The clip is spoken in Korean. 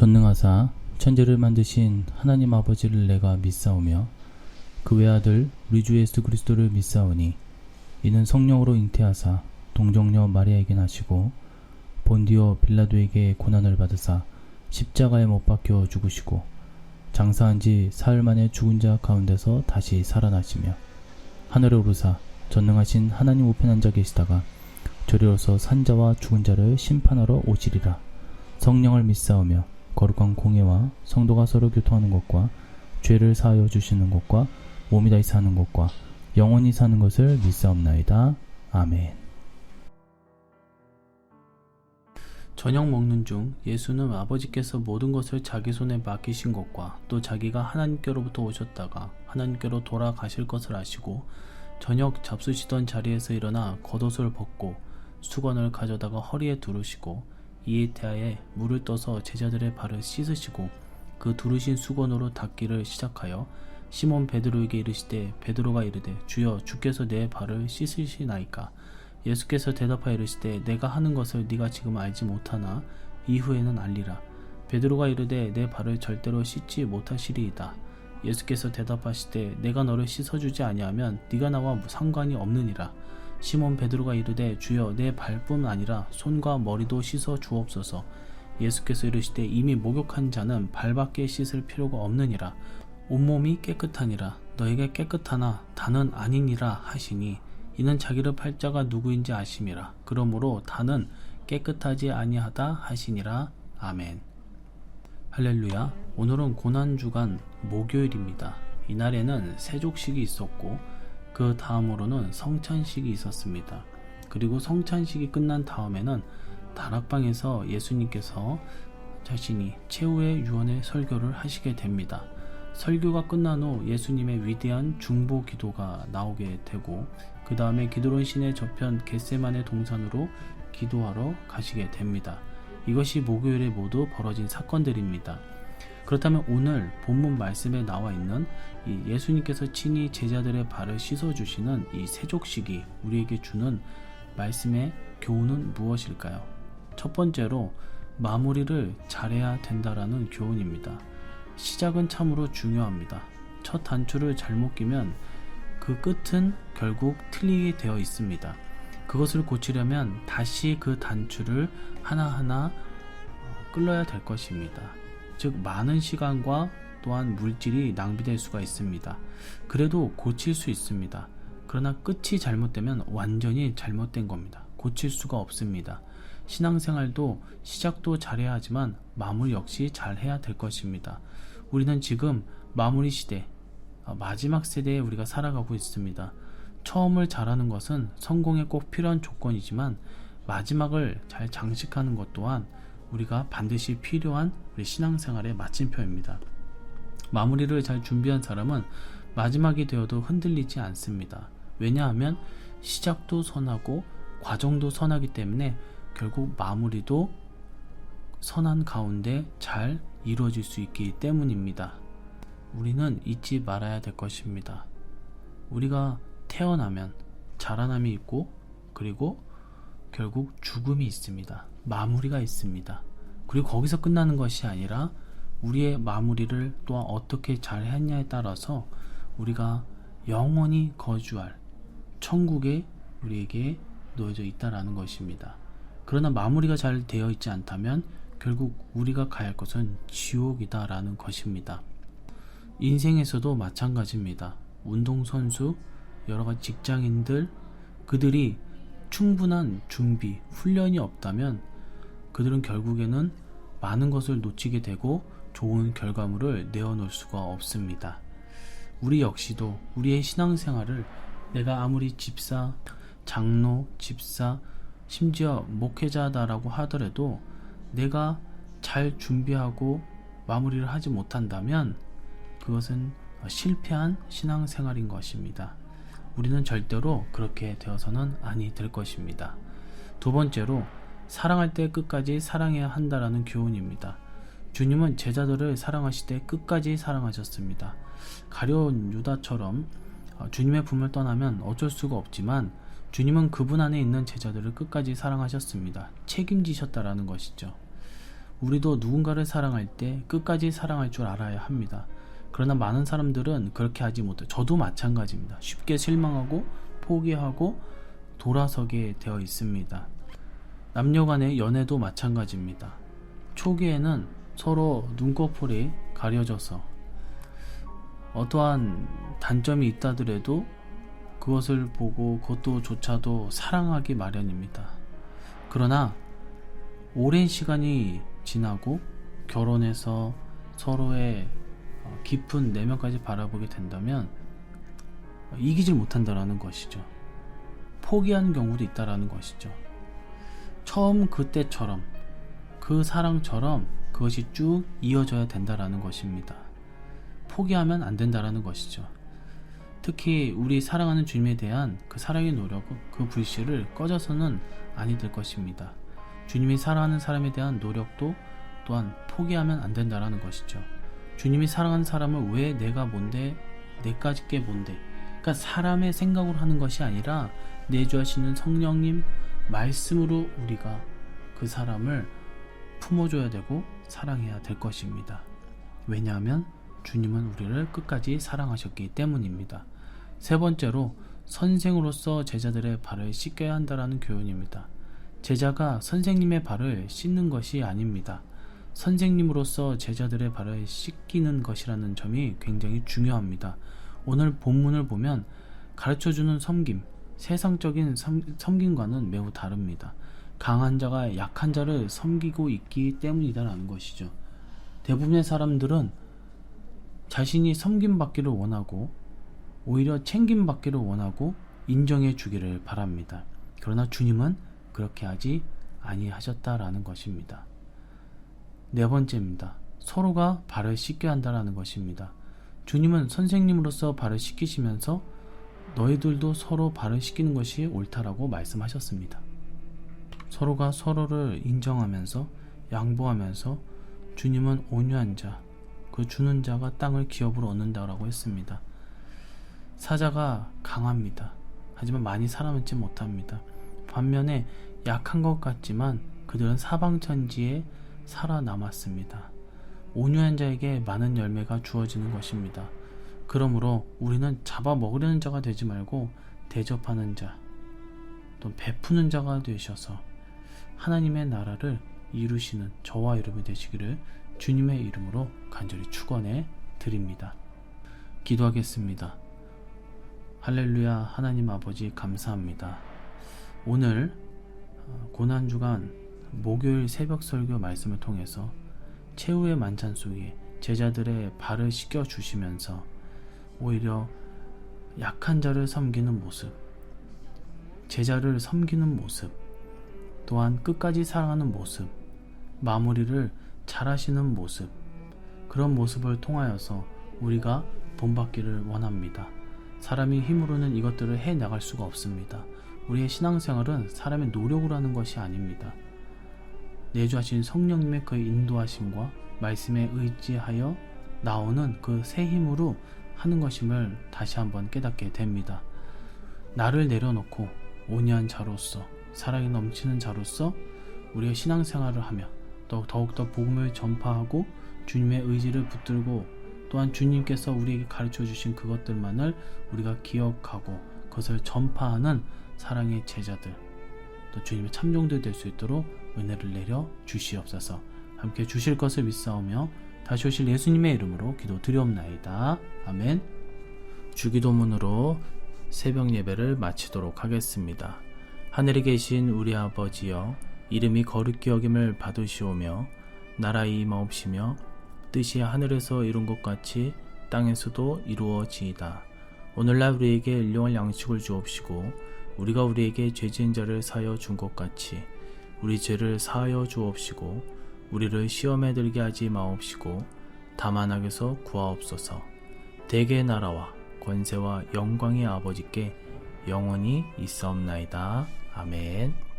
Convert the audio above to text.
전능하사 천지를 만드신 하나님 아버지를 내가 믿사오며 그 외아들 우리 주 예수 그리스도를 믿사오니 이는 성령으로 잉태하사 동정녀 마리아에게 나시고 본디오 빌라도에게 고난을 받으사 십자가에 못 박혀 죽으시고 장사한 지 사흘 만에 죽은 자 가운데서 다시 살아나시며 하늘에 오르사 전능하신 하나님 우편에 앉아 계시다가 저리로서 산자와 죽은 자를 심판하러 오시리라. 성령을 믿사오며 거룩한 공예와 성도가 서로 교통하는 것과 죄를 사하여 주시는 것과 몸이 다시 사는 것과 영원히 사는 것을 믿사옵나이다. 아멘. 저녁 먹는 중 예수는 아버지께서 모든 것을 자기 손에 맡기신 것과 또 자기가 하나님께로부터 오셨다가 하나님께로 돌아가실 것을 아시고 저녁 잡수시던 자리에서 일어나 겉옷을 벗고 수건을 가져다가 허리에 두르시고 이에 대하여 물을 떠서 제자들의 발을 씻으시고 그 두르신 수건으로 닦기를 시작하여 시몬 베드로에게 이르시되 베드로가 이르되 주여 주께서 내 발을 씻으시나이까. 예수께서 대답하여 이르시되 내가 하는 것을 네가 지금 알지 못하나 이후에는 알리라. 베드로가 이르되 내 발을 절대로 씻지 못하시리이다. 예수께서 대답하시되 내가 너를 씻어주지 아니하면 네가 나와 상관이 없느니라. 시몬 베드로가 이르되 주여 내 발뿐 아니라 손과 머리도 씻어 주옵소서. 예수께서 이르시되 이미 목욕한 자는 발밖에 씻을 필요가 없느니라. 온몸이 깨끗하니라. 너에게 깨끗하나 다는 아니니라 하시니 이는 자기를 팔 자가 누구인지 아심이라. 그러므로 다는 깨끗하지 아니하다 하시니라. 아멘. 할렐루야. 오늘은 고난주간 목요일입니다. 이날에는 세족식이 있었고 그 다음으로는 성찬식이 있었습니다. 그리고 성찬식이 끝난 다음에는 다락방에서 예수님께서 자신이 최후의 유언의 설교를 하시게 됩니다. 설교가 끝난 후 예수님의 위대한 중보 기도가 나오게 되고 그 다음에 기드론 시내 저편 겟세마네 동산으로 기도하러 가시게 됩니다. 이것이 목요일에 모두 벌어진 사건들입니다. 그렇다면 오늘 본문 말씀에 나와 있는 이 예수님께서 친히 제자들의 발을 씻어주시는 이 세족식이 우리에게 주는 말씀의 교훈은 무엇일까요? 첫 번째로 마무리를 잘해야 된다라는 교훈입니다. 시작은 참으로 중요합니다. 첫 단추를 잘못 끼면 그 끝은 결국 틀리게 되어 있습니다. 그것을 고치려면 다시 그 단추를 하나하나 끌어야 될 것입니다. 즉 많은 시간과 또한 물질이 낭비될 수가 있습니다. 그래도 고칠 수 있습니다. 그러나 끝이 잘못되면 완전히 잘못된 겁니다. 고칠 수가 없습니다. 신앙생활도 시작도 잘해야 하지만 마무리 역시 잘해야 될 것입니다. 우리는 지금 마무리 시대, 마지막 세대에 우리가 살아가고 있습니다. 처음을 잘하는 것은 성공에 꼭 필요한 조건이지만 마지막을 잘 장식하는 것 또한 우리가 반드시 필요한 우리 신앙생활의 마침표입니다. 마무리를 잘 준비한 사람은 마지막이 되어도 흔들리지 않습니다. 왜냐하면 시작도 선하고 과정도 선하기 때문에 결국 마무리도 선한 가운데 잘 이루어질 수 있기 때문입니다. 우리는 잊지 말아야 될 것입니다. 우리가 태어나면 자라남이 있고 그리고 결국 죽음이 있습니다. 마무리가 있습니다. 그리고 거기서 끝나는 것이 아니라 우리의 마무리를 또한 어떻게 잘 했냐에 따라서 우리가 영원히 거주할 천국에 우리에게 놓여져 있다라는 것입니다. 그러나 마무리가 잘 되어 있지 않다면 결국 우리가 가야 할 것은 지옥이다라는 것입니다. 인생에서도 마찬가지입니다. 운동선수, 여러가지 직장인들, 그들이 충분한 준비, 훈련이 없다면 그들은 결국에는 많은 것을 놓치게 되고 좋은 결과물을 내어놓을 수가 없습니다. 우리 역시도 우리의 신앙생활을 내가 아무리 집사, 장로, 집사, 심지어 목회자다라고 하더라도 내가 잘 준비하고 마무리를 하지 못한다면 그것은 실패한 신앙생활인 것입니다. 우리는 절대로 그렇게 되어서는 아니 될 것입니다. 두 번째로 사랑할 때 끝까지 사랑해야 한다라는 교훈입니다. 주님은 제자들을 사랑하시되 끝까지 사랑하셨습니다. 가룟 유다처럼 주님의 품을 떠나면 어쩔 수가 없지만 주님은 그분 안에 있는 제자들을 끝까지 사랑하셨습니다. 책임지셨다라는 것이죠. 우리도 누군가를 사랑할 때 끝까지 사랑할 줄 알아야 합니다. 그러나 많은 사람들은 그렇게 하지 못해요. 저도 마찬가지입니다. 쉽게 실망하고 포기하고 돌아서게 되어 있습니다. 남녀 간의 연애도 마찬가지입니다. 초기에는 서로 눈꺼풀이 가려져서 어떠한 단점이 있다더라도 그것을 보고 그것조차도 사랑하기 마련입니다. 그러나 오랜 시간이 지나고 결혼해서 서로의 깊은 내면까지 바라보게 된다면 이기질 못한다라는 것이죠. 포기하는 경우도 있다라는 것이죠. 처음 그때처럼 그 사랑처럼 그것이 쭉 이어져야 된다라는 것입니다. 포기하면 안 된다라는 것이죠. 특히 우리 사랑하는 주님에 대한 그 사랑의 노력은 그 불씨를 꺼져서는 아니 될 것입니다. 주님이 사랑하는 사람에 대한 노력도 또한 포기하면 안 된다라는 것이죠. 주님이 사랑하는 사람을 왜 내가 뭔데 내까지 게 뭔데, 그러니까 사람의 생각으로 하는 것이 아니라 내주하시는 성령님 말씀으로 우리가 그 사람을 품어줘야 되고 사랑해야 될 것입니다. 왜냐하면 주님은 우리를 끝까지 사랑하셨기 때문입니다. 세 번째로 선생으로서 제자들의 발을 씻겨야 한다라는 교훈입니다. 제자가 선생님의 발을 씻는 것이 아닙니다. 선생님으로서 제자들의 발을 씻기는 것이라는 점이 굉장히 중요합니다. 오늘 본문을 보면 가르쳐주는 섬김, 세상적인 섬김과는 매우 다릅니다. 강한 자가 약한 자를 섬기고 있기 때문이다라는 것이죠. 대부분의 사람들은 자신이 섬김받기를 원하고 오히려 챙김받기를 원하고 인정해 주기를 바랍니다. 그러나 주님은 그렇게 하지 아니하셨다라는 것입니다. 네 번째입니다. 서로가 발을 씻겨야 한다라는 것입니다. 주님은 선생님으로서 발을 씻기시면서 너희들도 서로 발을 씻기는 것이 옳다라고 말씀하셨습니다. 서로가 서로를 인정하면서 양보하면서 주님은 온유한 자, 그 주는 자가 땅을 기업으로 얻는다라고 했습니다. 사자가 강합니다. 하지만 많이 살아남지 못합니다. 반면에 약한 것 같지만 그들은 사방천지에 살아남았습니다. 온유한 자에게 많은 열매가 주어지는 것입니다. 그러므로 우리는 잡아먹으려는 자가 되지 말고 대접하는 자, 또 베푸는 자가 되셔서 하나님의 나라를 이루시는 저와 여러분이 되시기를 주님의 이름으로 간절히 축원해 드립니다. 기도하겠습니다. 할렐루야. 하나님 아버지 감사합니다. 오늘 고난주간 목요일 새벽 설교 말씀을 통해서 최후의 만찬 속에 제자들의 발을 씻겨 주시면서 오히려 약한 자를 섬기는 모습, 제자를 섬기는 모습, 또한 끝까지 사랑하는 모습, 마무리를 잘하시는 모습, 그런 모습을 통하여서 우리가 본받기를 원합니다. 사람이 힘으로는 이것들을 해나갈 수가 없습니다. 우리의 신앙생활은 사람의 노력으로 하는 것이 아닙니다. 내주하신 성령님의 그 인도하심과 말씀에 의지하여 나오는 그 새 힘으로 하는 것임을 다시 한번 깨닫게 됩니다. 나를 내려놓고 온유한 자로서, 사랑이 넘치는 자로서 우리의 신앙생활을 하며 더욱더 복음을 전파하고 주님의 의지를 붙들고 또한 주님께서 우리에게 가르쳐 주신 그것들만을 우리가 기억하고 그것을 전파하는 사랑의 제자들, 또 주님의 참종들 될 수 있도록 은혜를 내려 주시옵소서. 함께 주실 것을 믿사오며 다시 오실 예수님의 이름으로 기도드리옵나이다. 아멘. 주기도문으로 새벽 예배를 마치도록 하겠습니다. 하늘에 계신 우리 아버지여, 이름이 거룩히 여김을 받으시오며 나라의 임하옵시며 뜻이 하늘에서 이룬 것 같이 땅에서도 이루어지이다. 오늘날 우리에게 일용할 양식을 주옵시고 우리가 우리에게 죄 지은 자를 사하여 준 것 같이 우리 죄를 사하여 주옵시고 우리를 시험에 들게 하지 마옵시고 다만 악에서 구하옵소서. 대개의 나라와 권세와 영광의 아버지께 영원히 있사옵나이다. 아멘.